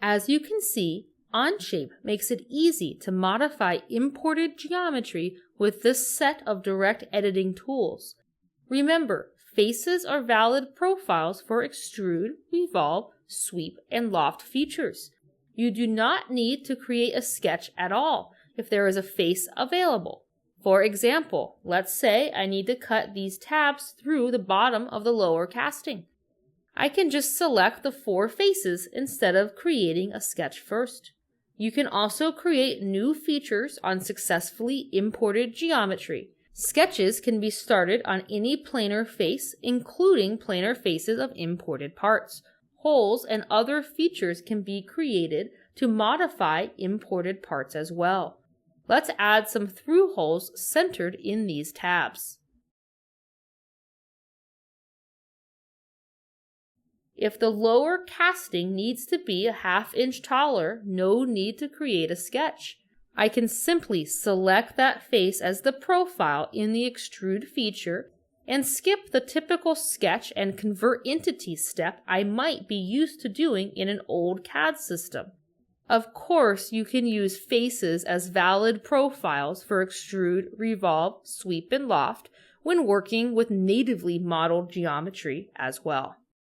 As you can see, Onshape makes it easy to modify imported geometry with this set of direct editing tools. Remember, faces are valid profiles for extrude, revolve, sweep, and loft features. You do not need to create a sketch at all if there is a face available. For example, let's say I need to cut these tabs through the bottom of the lower casting. I can just select the 4 faces instead of creating a sketch first. You can also create new features on successfully imported geometry. Sketches can be started on any planar face, including planar faces of imported parts. Holes and other features can be created to modify imported parts as well. Let's add some through holes centered in these tabs. If the lower casting needs to be a 1/2 inch taller, no need to create a sketch. I can simply select that face as the profile in the extrude feature and skip the typical sketch and convert entity step I might be used to doing in an old CAD system. Of course, you can use faces as valid profiles for extrude, revolve, sweep, and loft when working with natively modeled geometry as well.